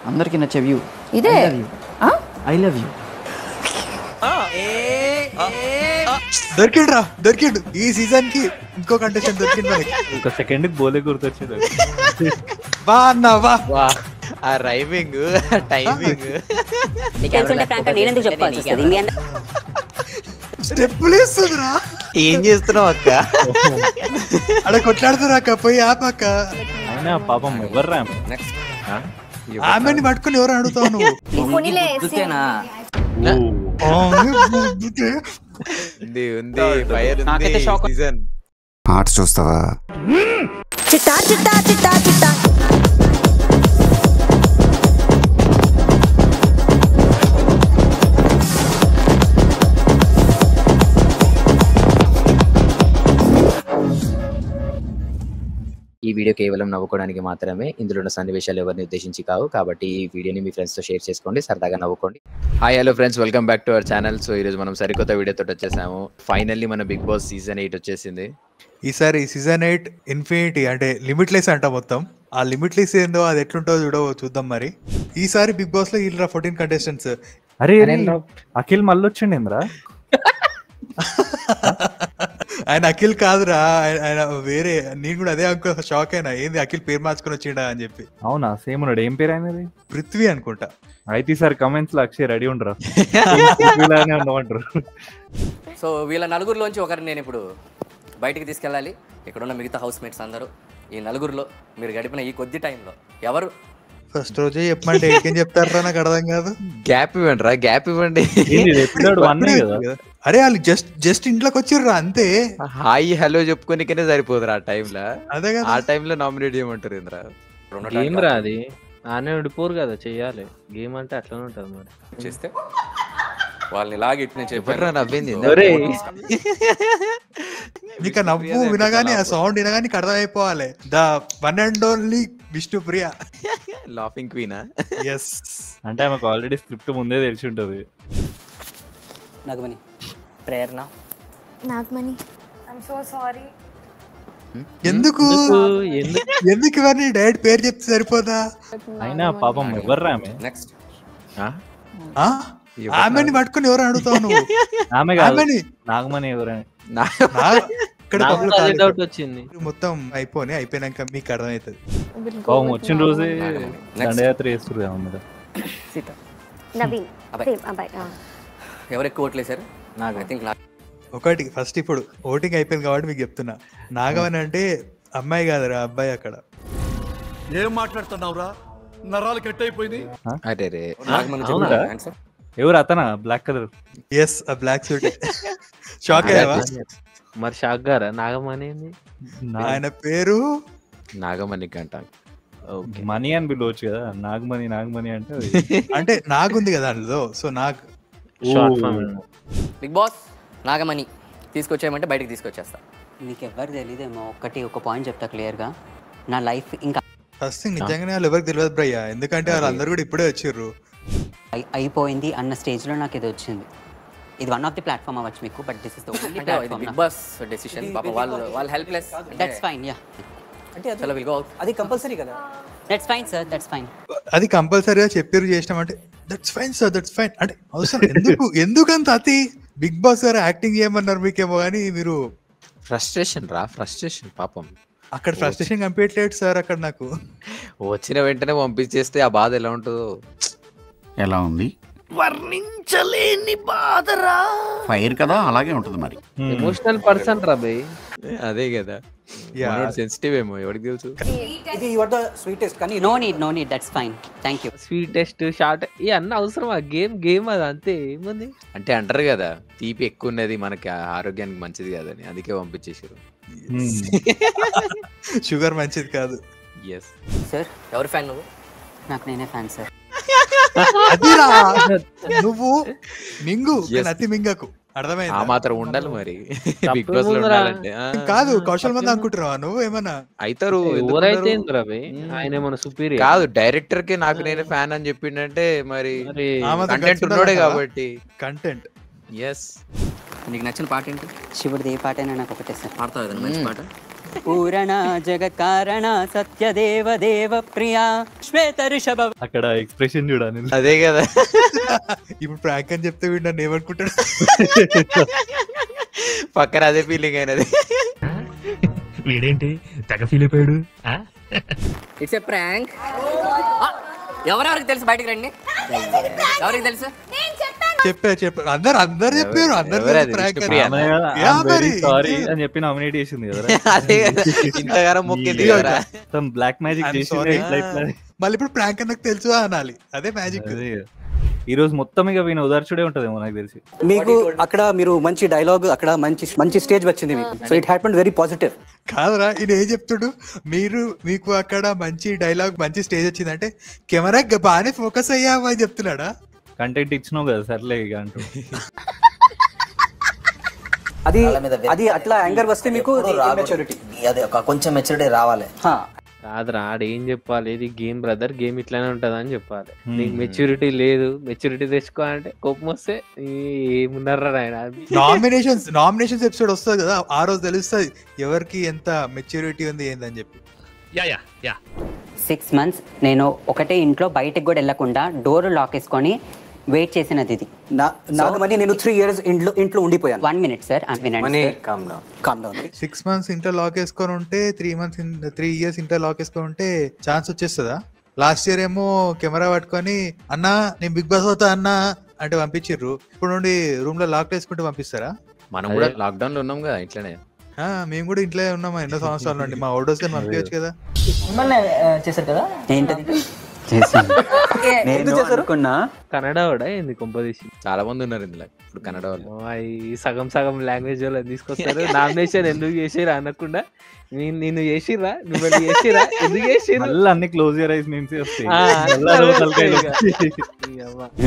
అందరికి నచ్చే వ్యూ ఇదే ఐ లవ్ యూ. దొరికిండు ఈ సీజన్ కి ఇంకో కంటెస్టెంట్ దొరికింది మనకి. ఒక సెకండ్ బోలే గుర్తొచ్చింది. బా అన్నా వా ఆ రైమింగ్ టైమింగ్ స్టెప్పులు వేస్తుందిరా. ఏం చేస్తున్నావు అక్క? అక్కడ కొట్లాడుతున్నా అక్క, పోయి ఆపక్క. అయినా పాపం ఎవర్రా ఆమెని పట్టుకుని ఎవరు అడుగుతావు నువ్వు? ఉంది ఉంది ఫైర్ ఉంది సీజన్. ఆట చూస్తావా? చిట్టా చిట్టా చిట్టా చిట్టా ఈ వీడియో కేవలం నవ్వుకోవడానికి మాత్రమే. ఇందులో ఉన్న సన్నివేశాలు ఎవరిని ఉద్దేశించి కావు, కాబట్టి ఈ వీడియోని మీ ఫ్రెండ్స్తో షేర్ చేసుకోండి, సరదాగా నవ్వుకోండి. Hi hello friends, welcome back to our channel. So ఈరోజు మనం సరికొత్త వీడియోతో వచ్చేసాము. ఫైనల్లీ మన బిగ్ బాస్ సీజన్ 8 వచ్చేసింది. ఈసారి సీజన్ 8 ఇన్ఫినిటీ అంటే లిమిట్లెస్ అంట. మొత్తం ఆ లిమిట్లెస్ ఏందో అది ఎట్లుంటుందో చూద్దాం. మరి ఈసారి బిగ్ బాస్ లో వీళ్ళ 14 కంటెస్టెంట్స్. అరే అఖిల్ మళ్ళీ వచ్చిండేంద్రా? ఆయన అఖిల్ కాదురా, ఆయన వేరే. నేను కూడా అదే అంకుల్ షాక్ అయినా, ఏంది అఖిల్ పేరు మార్చుకొని వచ్చిండా అని చెప్పి. అవునా? సేమ్ ఉన్నాడు. ఏం పేరు అయినది? పృథ్వీ అనుకుంటా. అయితే సార్ కమెంట్స్ లో అక్షయ్ రెడీ ఉండరా? ఉండమంటారు. సో వీళ్ళ నలుగురిలోంచి ఒకరిని నేను ఇప్పుడు బయటికి తీసుకెళ్ళాలి. ఇక్కడున్న మిగతా హౌస్ మేట్స్ అందరూ, ఈ నలుగురిలో మీరు గడిపిన ఈ కొద్ది టైంలో ఎవరు ఫస్ట్ రోజే చెప్పమంటే ఏం చెప్తారా నాకు అర్థం కాదు. గ్యాప్ ఇవ్వండి రా, గ్యాప్ ఇవ్వండి. అరే వాళ్ళు జస్ట్ ఇంట్లోకి వచ్చిర్రా అంతే. హాయ్ హలో చెప్పుకోనికనే సరిపోదురా ఆ టైంలో. అదే కదా, ఆ టైంలో నామినేట్ చేయమంటారు ఏంద్రా? గేమ్ రా అది. ఆనే ఉండిపోరు కదా, చెయ్యాలి. గేమ్ అంటే అట్లనే ఉంటది. మరి చేస్తే వాళ్ళని లాగి చెప్పరా నవ్వింది. నీకు నవ్వు వినగానే, ఆ సౌండ్ వినగానే అర్థం అయిపోవాలి. The one and only Vishnupriya, laughing క్వీనా? ఎస్. అంటే ఆమెకు ఆల్రెడీ స్క్రిప్ట్ ముందే తెలిసి ఉంటది. Nagamani, Prerana, Nagamani. I'm so sorry. ఎందుకు ఇవన్నీ డైరెక్ట్ పేరు చెప్తే సరిపోదా? అయినా పాపం ఎవర్రా ఆమె? నెక్స్ట్ ఆమెని పట్టుకుని ఎవరు అడుగుతావు నువ్వు? ఆమె కాదు, నాగమణి ఎవరని డౌట్ వచ్చింది. మొత్తం అయిపోయినాక మీకు అర్థమవుతుంది. పాపం వచ్చిన రోజే దండయాత్ర చేస్తారు కదా మీద. నవీన్ ఎవరు ఎక్కువ ఓట్లేశారు? నాకు ఐ థింక్ ఒకటి ఫస్ట్ ఇప్పుడు ఓటింగ్ అయిపోయింది కాబట్టి మీకు చెప్తున్నా. నాగమని అంటే అమ్మాయి కాదురా, అబ్బాయి. అక్కడ ఏం మాట్లాడుతున్నావురా? నరాలు కట్ అయిపోయింది. అరే ఎవరు అతనా? Black colour. ఎస్, ఆ బ్లాక్ సూట్. షాక్ అయ్యావా? మరి షాక్ గారా? నాగమణి ఆయన పేరు నాగమణి కంట. మనీ అని పిలవచ్చు కదా, నాగమణి నాగమణి అంటే. అంటే నాగుంది కదా అందులో, so Nag. Big Boss Nagamani తీసుకొచ్చేయమంటే బయటకు తీసుకొచ్చేస్తా. మీకు ఎవరు తెలియదేమో, ఒక పాయింట్ చెప్తా క్లియర్గా. నా లైఫ్ ఇంకా ఫస్ట్ థింగ్ నిజంగానే వాళ్ళు ఎవరికి తెలియదు బ్రయ్య, ఎందుకంటే వాళ్ళందరూ కూడా ఇప్పుడే వచ్చిర్రు. అయిపోయింది అన్న స్టేజ్లో నాకు ఇది వచ్చింది. ఇది వన్ ఆఫ్ ది ప్లాట్ఫామ్ అవ్వచ్చు మీకు, but this is the only platform. Big boss decision. పాపం వాళ్ళు హెల్ప్లెస్. That's fine. యా, అంటే చలో విల్ గో అవుట్. అది కంపల్సరీ కదా. That's fine sir, that's fine. అది కంపల్సరీగా చెప్పారు చేసినామంటే that's fine sir, that's fine అంటే అవసరం. ఎందుకంత అతి? బిగ్ బాస్ గారు యాక్టింగ్ చేయమన్నారు మీకేమో, కానీ మీరు ఫ్రస్ట్రేషన్ రా, ఫ్రస్ట్రేషన్. పాపం అక్కడ ఫ్రస్ట్రేషన్ కంప్లీట్ సార్. అక్కడ నాకు వచ్చిన వెంటనే పంపించేస్తే ఆ బాధ ఎలా ఉంటుందో. ఎలా ఉంది? వర్ణించలేని బాధరా. ఫైర్ కదా, అలాగే ఉంటుంది మరి. ఎమోషనల్ పర్సన్ రా బై. అదే కదా, సెన్సిటివ్ ఏమో, ఎవరికి తెలుసు. ఇది వాట్ ద స్వీటెస్ట్, కానీ no need, that's fine, thank you. Sweetest short ఈ అన్న అవసరమా? గేమ్ అది అంతే. ఏముంది అంటే అంటారు కదా, తీపి ఎక్కువ ఉన్నది మనకి ఆరోగ్యానికి మంచిది కాదని, అందుకే పంపించేసారు. షుగర్ మంచిది కాదు. ఎస్ సార్, ఎవరు ఫ్యాన్ నువ్వు? నాకు నేనే ఫ్యాన్ సార్. అదిరా, నువ్వు మింగు అతి మింగకు, అర్థమైంది? ఆ మాత్రం ఉండాలి మరి బిగ్ బాస్ లో ఉండాలంటే. కాదు, కౌశల్ మంది అనుకుంటున్నావా నువ్వు? ఏమన్నా అవుతారు, ఎవరైతే ఆయన ఏమన్నా సుపీరియర్ కాదు. డైరెక్టర్ కి నాకు నేనే ఫ్యాన్ అని చెప్పిండంటే మరి కంటెంట్ ఉన్నాడే కాబట్టి. కంటెంట్. ఎస్. నీకు నచ్చిన పాట ఏంటి? శివుడిది ఏ పాట అయినా నాకు ఒకటే సార్. పాడతావు ఏదైనా మంచి పాట? పూరణ జగత్కారణ సత్యదేవ దేవ ప్రియా శ్వేత ఋషభ. అక్కడ ఎక్స్ప్రెషన్ చూడాలి. అదే కదా. ఇప్పుడు ప్రాంక్ అని చెప్తే వీడు నన్ను ఏమనుకుంటాడు? పక్కన అదే ఫీలింగ్ అయినది. వీడేంటి తెగ ఫీల్ అయిపోయాడు? It's a prank. ఎవరెవరికి తెలుసు? బయటికి రండి. ఎవరికి తెలుసు? చెప్పారు అందరు చెప్పారు. సారీ అని చెప్పి నామినేట్ చేసింది కదా. అదే ఇంతగానో మొక్కింది కదా. బ్లాక్ మ్యాజిక్ చేసింది. మళ్ళీ ఇప్పుడు ప్రాంక్ నాకు తెలుసు అనాలి. అదే మ్యాజిక్. ఈ రోజు మొత్తం ఇక వీణ ఉదార్చుడే ఉంటదేమో నాకు తెలిసి. మీకు అక్కడ మీరు మంచి డైలాగ్, అక్కడ మంచి స్టేజ్ వచ్చింది మీకు. So it happened very positive. కాదురా, ఈయన ఏం చెప్తుడు? మీకు అక్కడ మంచి డైలాగ్, మంచి స్టేజ్ వచ్చింది అంటే కెమెరా బాగానే ఫోకస్ అయ్యావా అని చెప్తున్నాడా? కంటెంట్ ఇచ్చినావు కదా సర్లే ఇక అంటూ. అది అట్లా యాంగర్ వస్తే మీకు మెచ్యూరిటీ, అదే కొంచెం మెచ్యూరిటీ రావాలి. కాదురా, ఆడేం చెప్పాలి, ఇది గేమ్ బ్రదర్, గేమ్ ఇట్లానే ఉంటది అని చెప్పాలి. నీకు మెచ్యూరిటీ లేదు, మెచ్యూరిటీ తెచ్చుకో అంటే కోపం వస్తే ఏమున్నారా ఆయన. నామినేషన్స్ ఎపిసోడ్ వస్తుంది కదా, ఆ రోజు తెలుస్తుంది ఎవరికి ఎంత మెచ్యూరిటీ ఉంది ఏందని చెప్పి. 6 months నేను ఒకటే ఇంట్లో బయటకు కూడా వెళ్ళకుండా డోర్ లాక్ వేసుకొని వెయిట్ చేసినది ఇది. నాగమణి నేను 3 years ఇంట్లో ఉండిపోయాను. 1 minute సార్, వినండి. 6 months ఇంట్లో లాక్ వేసుకొని ఉంటే 3 years ఇంట్లో లాక్ వేసుకొని ఉంటే ఛాన్స్ వచ్చేస్తుందా? లాస్ట్ ఇయర్ ఏమో కెమెరా పట్టుకొని అన్నా నేను బిగ్ బాస్ అవుతా అన్నా అంటే పంపించిర్రు. ఇప్పుడు నుండి రూమ్ లో లాక్ వేసుకుంటే పంపిస్తారా? మనం కూడా లాక్డౌన్ లో ఉన్నాం కదా ఇట్లనే. మేము కూడా ఇంట్లో ఉన్నామా ఎన్నో సంవత్సరాల నుండి. మా ఓడోస్ కానీ పంపించచ్చు కదా. చేశారు కదా. ఏంటది కన్నడ వాడా ఏంది కొంపదీసి? చాలా మంది ఉన్నారు ఇందులో ఇప్పుడు కన్నడ వాళ్ళు. సగం లాంగ్వేజ్ వాళ్ళు తీసుకొస్తారు. నామినేషన్ ఎందుకు చేసిరా అనకుండా నేను చేసిరా, నువ్వు చేసిరా, ఎందుకు చేసిరా, అన్ని క్లోజ్ యువర్ ఐస్ నుంచి వస్తాయి.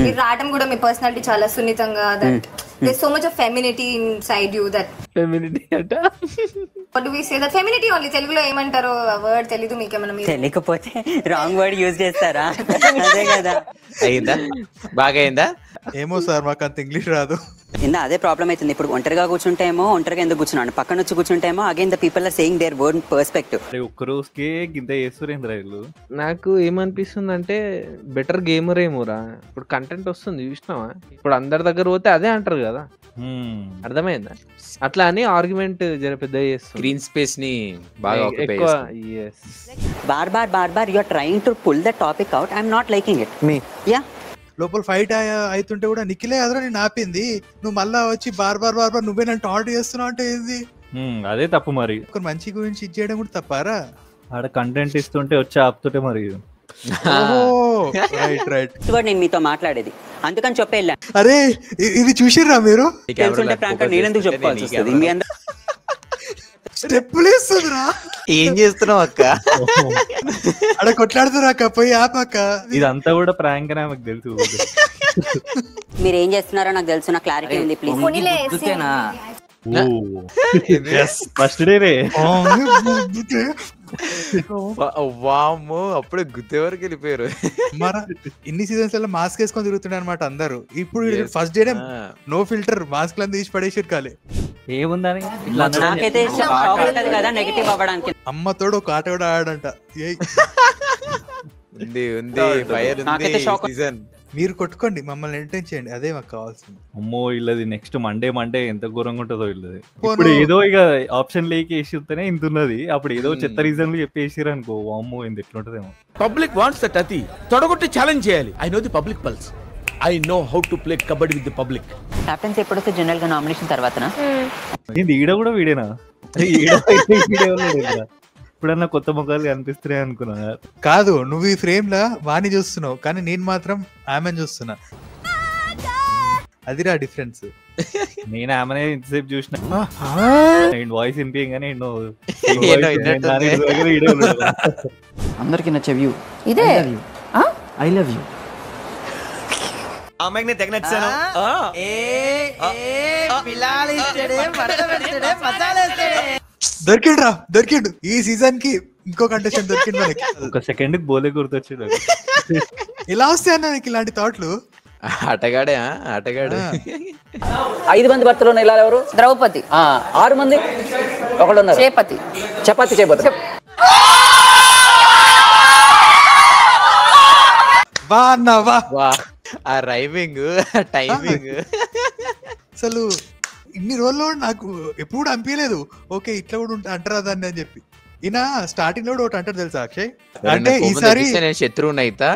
మీరు రావడం కూడా మీ పర్సనాలిటీ చాలా సున్నితంగా, that there so much of femininity inside you. That femininity అంట. What do we say? That femininity only. తెలుగులో ఏమంటారో వర్డ్ తెలీదు మీకేమన్నా? మీరు తెలియకపోతే రాంగ్ వర్డ్ యూజ్ చేస్తారా? అదే కదా. అయిందా? బాగా అయిందా? ఏమో సార్, మాకు అంత ఇంగ్లీష్ రాదు. అదే ప్రాబ్లం అవుతుంది. ఇప్పుడు ఒంటరిగా కూర్చుంటేమో ఒంటరిగా ఎందుకు కూర్చున్నాను, పక్కన వచ్చి కూర్చుంటేమో again the people are saying their own perspective. ఒక్క రోజుకే గింత చేస్తురేంద్ర వీళ్ళు. నాకు ఏమనిపిస్తుంది అంటే బెటర్ గేమర్ ఏమోరా. ఇప్పుడు కంటెంట్ వస్తుంది చూసినావా, ఇప్పుడు అందరి దగ్గర పోతే అదే అంటారు కదా. అర్థమైందా? అట్లా అని ఆర్గ్యుమెంట్ జర పెద్ద చేస్తుంది. స్క్రీన్ స్పేస్ ని బాగా but you are trying to pull the topic out. I'm not liking it. Yeah, లోపల ఫైట్ అవుతుంటే కూడా నిఖిలే అదరా నేను ఆపింది, నువ్వు మళ్ళా వచ్చి బార్ నువ్వే నన్ను టాంట్ చేస్తున్నావు అంటే ఏంది? అదే తప్పు మరి. ఒక మంచి గురించి ఇచ్చేయడం కూడా తప్పారా? ఆడ కంటెంట్ ఇస్తుంటే వచ్చి ఆపుతుంటే మరి. రైట్. నేను మీతో మాట్లాడేది అందుకని చెప్పేళ్ళా. అరే ఇది చూసిర్రా మీరు? తెలుసుంటే ప్రాంక్ నేనెందుకు చెప్పాల్సి వస్తుంది? మీ అందరూ స్టెప్పులేస్తుందిరా. ఏం చేస్తున్నావు అక్క? అక్కడ కొట్లాడుతున్నా అక్క, పోయి ఆపక్క. ఇదంతా కూడా ప్రాంక్ అని ఆమెకు తెలుసు. మీరు ఏం చేస్తున్నారో నాకు తెలుసు, నాకు క్లారిటీ ఉంది ప్లీజ్. ఫస్ట్ డే రే. వామ్మో, అప్పుడే గుత్తే వరకు వెళ్ళిపోయారు. మరి ఇన్ని సీజన్స్ లో మాస్క్ వేసుకొని తిరుగుతున్నాయి అనమాట అందరు. ఇప్పుడు first day no filter mask లను తీసి పడేసారు కాలే. ఏముందని నాకైతే షాక్ ఉంటది కదా నెగటివ్ అవ్వడానికి. అమ్మతోడు ఒక ఆట కూడా ఆడంట. మీరు కొట్టుకోండి, మమ్మల్ని ఎంటర్టైన్ చేయండి, అదే మాకు కావాల్సింది. అమ్మో ఇల్లది నెక్స్ట్ మండే ఎంత ఘోరంగా ఉంటుందో ఇల్లది. ఇప్పుడు ఏదో ఇక ఆప్షన్ లేక వేసితేనే ఇంత ఉన్నది, అప్పుడు ఏదో చెత్త రీజన్లు చెప్పేసిరు అనుకో, అమ్మో ఇంత ఎట్లుంటదేమో. పబ్లిక్ వాంట్స్ దట్ అతి తొడగొట్టి ఛాలెంజ్ చేయాలి. I know the public pulse. I know how to play kabaddi with the public. Captains ఎప్పుడు వస్తే జనరల్ గా నామినేషన్ తర్వాతనా? ఈడ కూడా వీడేనా? ఇప్పుడన్నా కొత్త ముఖాలు కనిపిస్తున్నాయి అనుకున్నా. కాదు, నువ్వు ఈ ఫ్రేమ్ లా వాణి చూస్తున్నావు, కానీ నేను మాత్రం ఆమెను చూస్తున్నా. అదిరా డిఫరెన్స్. నేను ఆమెనే ఇంతసేపు చూసిన, వాయిస్ వినిపించగానే అందరికి నచ్చే వ్యూ ఇదే. I love you. అమ్మాయిని తెగ నచ్చాను. దొరికిండు ఈ సీజన్ కి. ఇంకో కంటెస్టెంట్ దొరికిండు మనకి. ఒక సెకండ్ బోలే గుర్తొచ్చిండు. ఇలా వస్తాయి అన్న నీకు ఇలాంటి థాట్లు? ఆటగాడు 5 మంది భర్తలు ఉన్న ఇలా ఎవరు? ద్రౌపది. 6 మంది ఒకళ్ళు ఉన్నారు. రేపతి. చపాతి చేయబోతున్నా. ఆ రైమింగ్ టైమింగ్ అసలు ఇన్ని రోజుల్లో నాకు ఎప్పుడు అనిపించలేదు ఓకే ఇట్లా కూడా అంటారా దాన్ని అని చెప్పి. ఈయన స్టార్టింగ్ లో ఒకటి అంటారు తెలుసా అక్షయ్, అంటే ఈసారి నేను శత్రువుని అయితా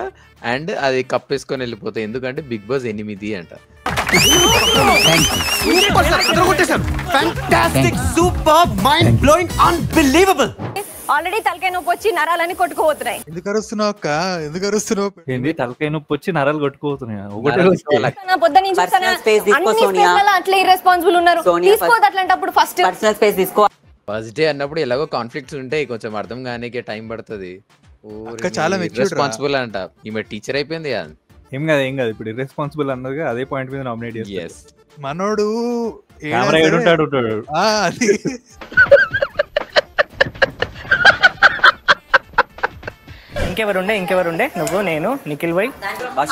అండ్ అది కప్పేసుకొని వెళ్ళిపోతా ఎందుకంటే బిగ్ బాస్ 8 అంట. ఆల్రెడీ తలకాయ నొప్పి వచ్చి నరాలని కొట్టుకోబోతున్నాయి. ఎందుకు అరుస్తున్నావు అక్క, ఎందుకు అరుస్తున్నావు? ఏంది తలకాయ నొప్పి వచ్చి నరాలు కొట్టుకుపోతున్నాయి. పొద్దు నుంచి అట్లా ఇర్రెస్పాన్సిబుల్ ఉన్నారు. తీసుకోవద్దు అట్లాంటప్పుడు ఫస్ట్ పర్సనల్ స్పేస్ తీసుకో. ఫస్ట్ డే అన్నప్పుడు ఎలాగో కాన్ఫ్లిక్ట్స్ ఉంటాయి, కొంచెం అర్థం కానీ టైం పడుతుంది. చాలా రెస్పాన్సిబుల్ అంట, ఈమె టీచర్ అయిపోయింది. ఏం కాదు ఇప్పుడు ఇర్రెస్పాన్సిబుల్ అన్నది అదే పాయింట్ మీద నామినేట్ చేస్తారు. మనోడు ఉంటాడు. ఇంకెవరుండే నువ్వు నేను నిఖిల్ భాయ్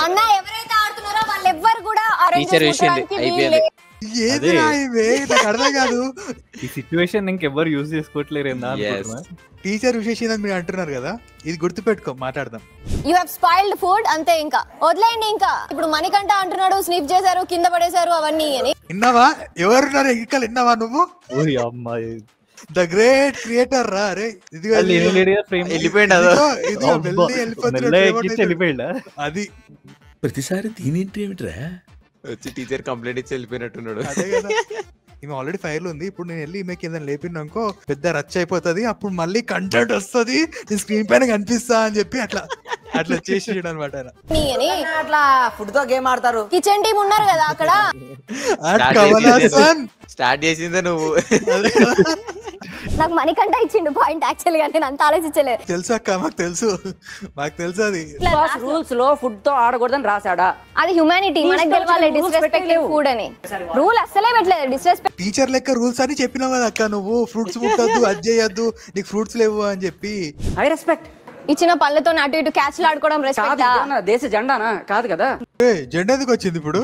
అన్న ఎవరైతే ఆడుతున్నారో వాళ్ళు ఎవ్వరు కూడా టీచర్ విషయం అయిపోయింది. అర్థం కాదు ఈ సిచ్యువేషన్ ఇంకెవ్వరు యూజ్ చేసుకోవట్లేరు. టీచర్ విశేషం మీరు అంటున్నారు కదా, ఇది గుర్తు పెట్టుకో మాట్లాడదాం. యు హావ్ స్పాయిల్డ్ ఫుడ్ అంతే, ఇంకా వదిలేయండి. ఇంకా ఇప్పుడు మణికంఠ అంటున్నాడు స్నిప్ చేశారు కింద పడేశారు అవన్నీ అని. విన్నావా? ఎవరున్నారు ఇంకా విన్నావా నువ్వు? ద గ్రేట్ క్రియేటర్ రా. అరే అది ప్రతిసారి దీనింటి ఏమిట్రా వచ్చి టీచర్ కంప్లైంట్ ఇచ్చి వెళ్ళిపోయినట్టున్నాడు. అదే కదా, ఈమె ఆల్రెడీ ఫైర్ లో ఉంది. ఇప్పుడు నేను వెళ్ళి ఈమెకి ఏదైనా లేపినాకో పెద్ద రచ్చ అయిపోతుంది, అప్పుడు మళ్ళీ కంటెంట్ వస్తుంది, నేను స్క్రీన్ పైన కనిపిస్తా అని చెప్పి అట్లా చేసేయడం అనమాట. అట్లా ఫుడ్ తో గేమ్ ఆడతారు. కిచెన్ టీమ్ ఉన్నారు కదా అక్కడ. స్టార్ట్ చేసిందే నువ్వు. నాకు మణికంఠ ఇచ్చిండు పాయింట్, యాక్చువల్ గా నేను అంత ఆలోచించలేదు. తెలుసు అక్క, మాకు తెలుసు అది. రూల్స్ లో ఫుడ్ తో ఆడకూడదని రాసాడా? అది హ్యూమానిటీ, మనకు తెలవాలి డిస్రెస్పెక్ట్ ఫుడ్ అని. రూల్ అస్సలే పెట్టలేదు డిస్రెస్పెక్ట్. టీచర్ లెక్క రూల్స్ అని చెప్పినావు కదా అక్క నువ్వు, ఫ్రూట్స్ ముట్టద్దు, అది చేయొద్దు, నీకు ఫ్రూట్స్ లేవు అని చెప్పి. I respect. ఇచ్చిన పళ్ళతో అటు ఇటు క్యాచ్ ఆడుకోవడం రెస్పెక్ట్. దేశ జెండానా కాదు కదా. జెండా ఎందుకు వచ్చింది ఇప్పుడు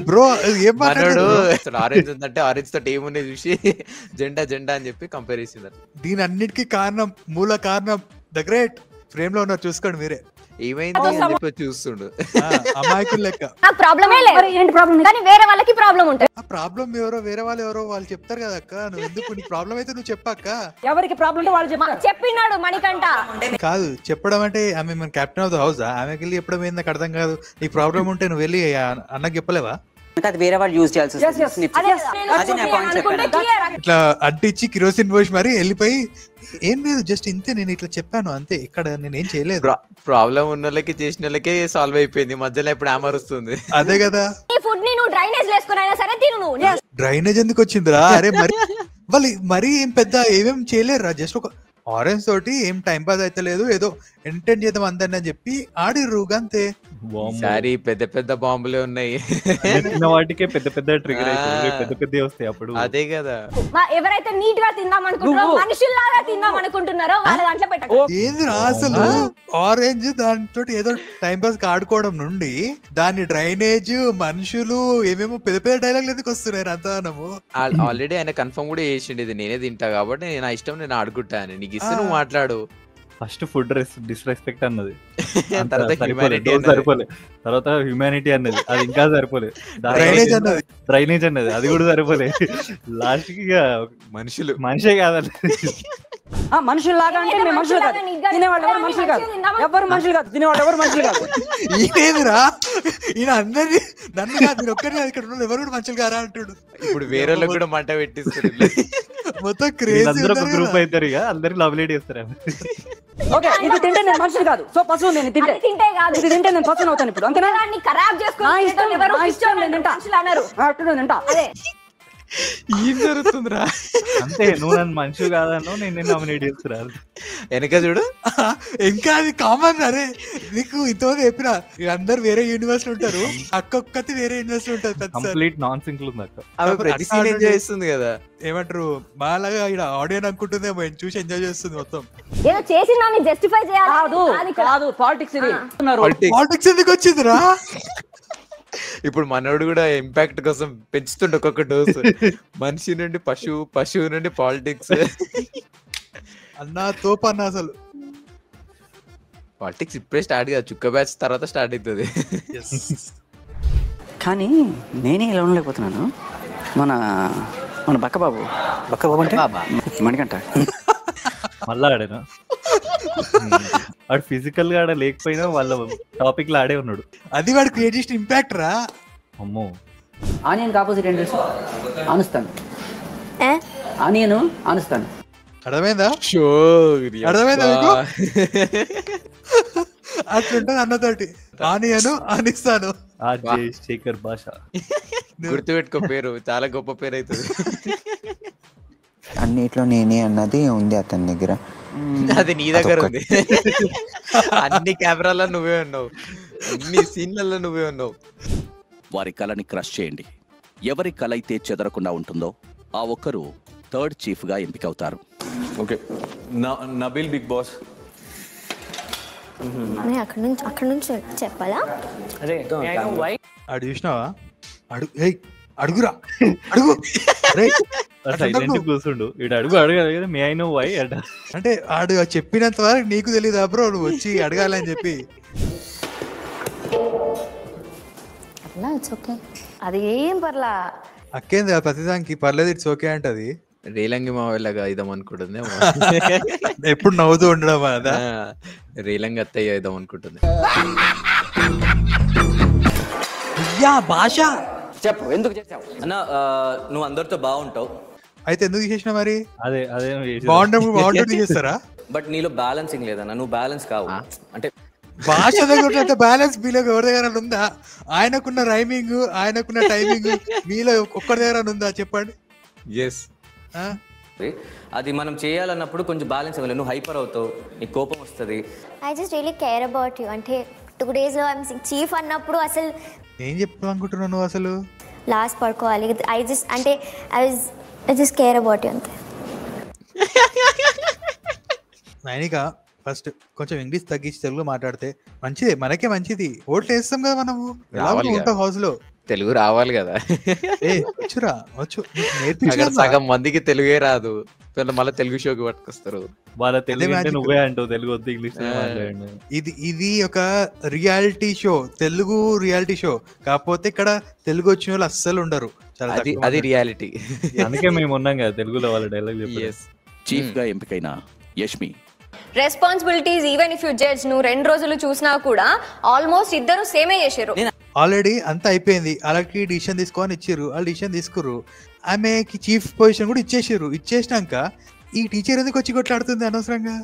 బ్రో? ఏం మాట్లాడు? ఆరెంజ్ ఉందంటే ఆరెంజ్ తో ఏముంది చూసి జెండా అని చెప్పి కంపేర్ చేసింది. దీని అన్నిటికీ కారణం, మూల కారణం ద గ్రేట్. ఫ్రేమ్ లో ఉన్నారు, చూసుకోండి మీరే. ఏమైంది చూస్తుండు అమాయకులు లెక్క. నాకు ప్రాబ్లమే లేదు కానీ వేరే వాళ్ళకి ప్రాబ్లం ఉంటుంది. ఆ ప్రాబ్లం ఎవరో వేరే వాళ్ళు చెప్తారు కదా అక్క, నువ్వు ఎందుకు? నీ ప్రాబ్లం అయితే నువ్వు చెప్పక్క. ఎవరికి ప్రాబ్లం ఉంటే వాళ్ళు చెప్పినాడు మణికంఠ. కాదు చెప్పడం అంటే ఆమె మన కెప్టెన్ ఆఫ్ ద హౌస్, ఆమెకి వెళ్ళి చెప్పడం ఏంది నాకు అర్థం కాదు. నీ ప్రాబ్లం ఉంటే నువ్వు వెళ్ళి అన్నకి చెప్పలేవా? అది వేరే వాళ్ళు యూజ్ చేయాల్సి ఇట్లా అంటించి కిరోసిన్ పోసి మరి వెళ్ళిపోయి ఏం లేదు జస్ట్ ఇంతే, నేను ఇట్లా చెప్పాను అంతే, ఇక్కడ నేనేం చేయలేదు. ప్రాబ్లం ఉన్న వాళ్ళకి చేసిన వాళ్ళకే సాల్వ్ అయిపోయింది, మధ్యలో ఇప్పుడు ఆమరుస్తుంది. అదే కదా. ఈ ఫుడ్ ని నువ్వు డ్రైనేజ్ వేసుకున్నా సరే తిను నువ్వు. డ్రైనేజ్ ఎందుకు వచ్చిందిరా? అరే మరి వాళ్ళు మరీ ఏం పెద్ద ఏమేం చేయలేరు రా, జస్ట్ ఒక ఆరెంజ్ తోటి ఏం టైం పాస్ అయితే లేదు, ఏదో ఎంటర్టైన్ చేద్దాం అందరిని అని చెప్పి ఆడిర్రు అంతే. సారీ పెద్ద బాంబులే ఉన్నాయి, వాటికే పెద్ద ట్రిగర్ పెద్ద వస్తాయి అప్పుడు. అదే కదా, ఎవరైతే నీట్ గా తిందాం అనుకుంటున్నారో మనుషుల్లాగా తిందాం అనుకుంటున్నారో వాళ్ళ దాంట్లో పెట్టండి. ఏందిరా అసలు ఆరెంజ్ దాంతో ఏదో టైం పాస్ ఆడుకోవడం నుండి దాన్ని డ్రైనేజ్ మనుషులు ఏమేమో పెద్ద డైలాగ్ ఎందుకు వస్తున్నాయి అంతనము? ఆల్రెడీ ఆయన కన్ఫర్మ్ కూడా చేసిండు, ఇది నేనే తింటా కాబట్టి నా ఇష్టం నేను ఆడుకుంటా అని. నీకు ఇస్తే నువ్వు మాట్లాడు. ఫస్ట్ ఫుడ్ డిస్రెస్పెక్ట్ అన్నది, సరిపోలే. తర్వాత హ్యూమానిటీ అన్నది, అది ఇంకా సరిపోలేదు. డ్రైనేజ్ అన్నది, అది కూడా సరిపోలే. లాస్ట్ కి మనిషే కాదన్నది. మనుషుల్లాగా అంటే మేము మనుషులు కాదు, తినేవాళ్ళు ఎవరు మనుషులు కాదు, ఎవరు మనుషులు కాదు, తినేవాళ్ళు ఎవరు మనుషులు కాదు. ఈయనేదిరా ఈయన అందరినీ నన్ను కాదు మీరు ఒక్కరిని ఇక్కడ ఉన్న ఎవరు కూడా మనుషులు కారా అంటాడు. ఇప్పుడు వేరే కూడా మంట పెట్టిస్తారు మొత్తం క్రేజీ. గ్రూప్ అవుతారు ఇక అందరికి లవ్ లేడీ వస్తారు. ఓకే ఇది తింటే నేను మనుషులు కాదు, సో పశువు నేను తింటే కాదు, ఇది తింటే నేను పశువుని అవుతాను. ఇప్పుడు అంతేనా? ఖరాబ్ చేసుకోవాలి తింటా. ఏం జరుగుతుందిరా? అంతే, నువ్వు నన్ను మనిషి కాదను, నేను నామినేట్ చేస్తున్నారు. వెనక చూడు, ఇంకా అది కామన్. అరే నీకు ఇంతవరకు చెప్పిన అందరు వేరే యూనివర్స్ ఉంటారు, అక్కొక్కటి వేరే యూనివర్స్ ఉంటుంది. కంప్లీట్ నాన్ సింక్ ఉంది అక్క. ప్రతి సీన్ ఎంజాయ్ చేస్తుంది కదా. ఏమంటారు బాలాగా ఇక్కడ ఆడియన్ అనుకుంటుంది, చూసి ఎంజాయ్ చేస్తుంది మొత్తం. ఏదో చేసి నన్ను జస్టిఫై చేయాలి. కాదు పాలిటిక్స్, ఇది పాలిటిక్స్ ఎందుకు వచ్చిందిరా? ఇప్పుడు మనోడు కూడా ఇంపాక్ట్ కోసం పెంచుతుండే ఒక్కొక్క డోసు. మనిషి నుండి పశువు, పశువు నుండి పాలిటిక్స్. అన్నా తోపన్నా అసలు పాలిటిక్స్ ఇప్పుడే స్టార్ట్ కాదు, చుక్క బ్యాచ్ తర్వాత స్టార్ట్ అవుతుంది. కానీ నేనే ఇలా ఉండలేకపోతున్నాను. మన మన బక్కబాబు అంటే మణికంట మళ్ళా ఆడేనా వాడు ఫిజికల్ గా ఆడ లేకపోయినా వాళ్ళ టాపిక్ లో ఆడే ఉన్నాడు. అది వాడు క్రియేట్ చేసిన ఇంపాక్ట్ రా. అమ్మో ఆనియన్ ఆపోజిట్ ఏంటి ఆనుస్తాను, ఆనియన్ ఆనుస్తాను. అర్థమైందా? అర్థమైందా మీకు? అట్లుంటది అన్నతోటి. ఆనియను ఆనిస్తాను. శేఖర్ భాష గుర్తుపెట్టుకో, పేరు చాలా గొప్ప పేరు అవుతుంది. అన్నిట్లో నేనే అన్నది ఉంది అతని దగ్గర. అది నీ దగ్గర ఉంది. అన్ని కెమెరాల్లో నువ్వే ఉన్నావు, అన్ని సీన్లలో నువ్వే ఉన్నావు. వారి కళని క్రష్ చేయండి. ఎవరి కళ అయితే చెదరకుండా ఉంటుందో ఆ ఒక్కరు థర్డ్ చీఫ్ గా ఎంపికవుతారు. Okay, Nabeel Big Boss. అక్కడ నుంచి చెప్పాలా? అడు చూసినావా? అడుగురా అడుగు. కూర్చుండు ఇటు అడుగు అడగాలి. మే ఐ నో వై అంటే ఆడు చెప్పినంత వరకు నీకు తెలీదా బ్రో, నువ్వు వచ్చి అడగాలని చెప్పి. అది ఏం పర్లా. అక్కేంది ప్రతిదానికి పర్లేదు, ఇట్స్ ఓకే అంటది. రేలంగి మా వెళ్ళగా ఇద్దాం అనుకుంటుంది. ఎప్పుడు నవ్వుతూ ఉండడం అదా? రేలంగి అత్తయ్య ఇద్దాం అనుకుంటుంది. భాష చెప్పు, ఎందుకు చేసావు అన్న? నువ్వు అందరితో బాగుంటావు, అయితే ఎందుకు చేసినా మరి? అదే అదే బాగుంటుంది చేస్తారా? బట్ నీలో బ్యాలెన్సింగ్ లేదన్న, నువ్వు బ్యాలెన్స్ కావు. అంటే భాష దగ్గర బ్యాలెన్స్ మీలో ఎవరి దగ్గర ఉందా? ఆయనకున్న రైమింగ్, ఆయనకున్న టైమింగ్ మీలో ఒక్కరి దగ్గర ఉందా చెప్పండి. ఎస్, అది మనం చేయాలన్నప్పుడు కొంచెం బ్యాలెన్స్ ఇవ్వాలి. నువ్వు హైపర్ అవుతావు, నీకు కోపం వస్తుంది. I just really care about you. అంటే 2 days లో ఐఎమ్ చీఫ్ అన్నప్పుడు అసలు ఏం చెప్తావు అనుకుంటున్నావు నువ్వు? అసలు లాస్ట్ పడుకోవాలి. I just care about you అంతే. నైనిక ఫస్ట్ కొంచెం ఇంగ్లీష్ తగ్గించి తెలుగులో మాట్లాడితే మంచిదే, మనకే మంచిది. ఓట్లు వేస్తాం కదా మనము, ఉంటాం హౌస్ లో. తెలుగు రావాలి కదా. వచ్చురా వచ్చు, సగం మందికి తెలుగే రాదు, మళ్ళీ తెలుగు షోకి పట్టుకొస్తారు. వాళ్ళ తెలుగు నువ్వే అంటావు, తెలుగు వద్దు ఇంగ్లీష్. ఇది ఒక reality show, Telugu reality show. కాకపోతే ఇక్కడ తెలుగు వచ్చిన వాళ్ళు అస్సలు ఉండరు. అది రియాలిటీ. అందుకే మేము ఉన్నాం కదా తెలుగులో వాళ్ళ డైలాగ్. చీఫ్ గా ఎంపికైన Yashmi. Responsibilities even if you judge, నువ్వు 2 రోజులు చూసినా కూడా ఆల్మోస్ట్ ఇద్దరు సేమే చేశారు. ఆల్రెడీ అంతా అయిపోయింది, వాళ్ళకి డిసిషన్ తీసుకోని ఇచ్చారు, వాళ్ళు డిసిషన్ తీసుకుర్రు. ఆమెకి చీఫ్ పొజిషన్ కూడా ఇచ్చేసారు. ఇచ్చేసినాక ఈ టీచర్ ఎందుకు వచ్చి కొట్లాడుతుంది అనవసరంగా?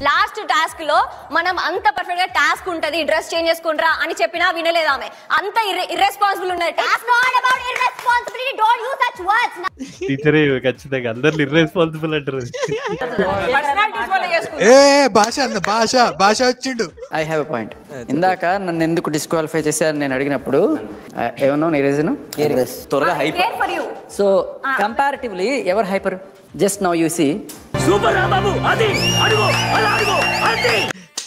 లాస్ట్ టాస్క్ లో మనం అంత పర్ఫెక్ట్ గా టాస్క్ ఉంటది, డ్రెస్ చేంజ్ చేసుకుంటా అని చెప్పినా వినలేదు ఆమె. అంత ఇర్రెస్పాన్సిబుల్ ఉన్నది. Task not about irresponsibility, don't use such words. టీచరే ఖచ్చితంగా అందరిని ఇర్రెస్పాన్సిబుల్ అంటారు. భాష వచ్చిండు. I have a point. ఇందాక నన్ను ఎందుకు డిస్క్వాలిఫై చేశారు నేను అడిగినప్పుడు ఏమన్నా నీ రీజన్? త్వరగా హైపర్. సో కంపారిటివ్లీ ఎవరు hyper? Just now you see.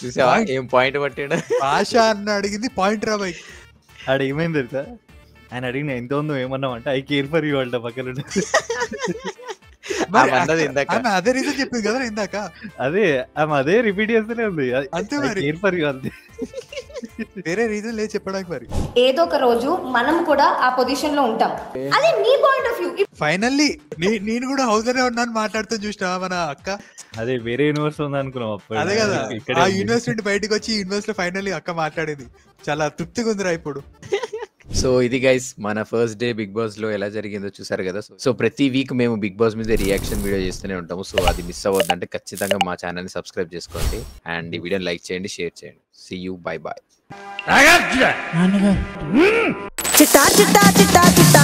చూసావా ఏం పాయింట్ పట్టాడు? భాష అన్న అడిగింది పాయింట్ రా బై. ఆడ ఏమైంది తెలుసా, ఆయన అడిగిన ఎంత ఉందో ఏమన్నా అంటే ఐ కేర్ ఫర్ యూ అంట పక్కన. అదే రీజన్ చెప్పింది కదా ఇందాక. అదే ఆమె అదే రిపీట్ చేస్తూనే ఉంది. అంతే మరి, కేర్ ఫర్ యూ అంతే, వేరే రీజన్ లేదు చెప్పడానికి. మరి ఏదో ఒక రోజు మనం కూడా ఆ పొజిషన్ లో ఉంటాం. అదే నీ పాయింట్ ఆఫ్ వ్యూ. ఫైనల్లీ నేను కూడా హౌస్ లోనే ఉన్నాను మాట్లాడుతూ చూసినా మన అక్క. అదే వేరే యూనివర్సిటీ ఉంది అనుకున్నాం అప్పుడు. అదే కదా, ఆ యూనివర్సిటీ నుండి బయటకు వచ్చి యూనివర్సిటీ ఫైనల్లీ అక్క మాట్లాడేది. చాలా తృప్తిగా ఉందిరా ఇప్పుడు. సో ఇది గైస్ మన ఫస్ట్ డే బిగ్ బాస్ లో ఎలా జరిగిందో చూసారు కదా. సో ప్రతి వీక్ మేము బిగ్ బాస్ మీద రియాక్షన్ వీడియో చేస్తూనే ఉంటాము. సో అది మిస్ అవ్వద్దంటే ఖచ్చితంగా మా ఛానల్ ని సబ్స్క్రైబ్ చేసుకోండి అండ్ ఈ వీడియోని లైక్ చేయండి, షేర్ చేయండి. See you, bye bye. చిట్టా చిట్టా చిట్టా చిట్టా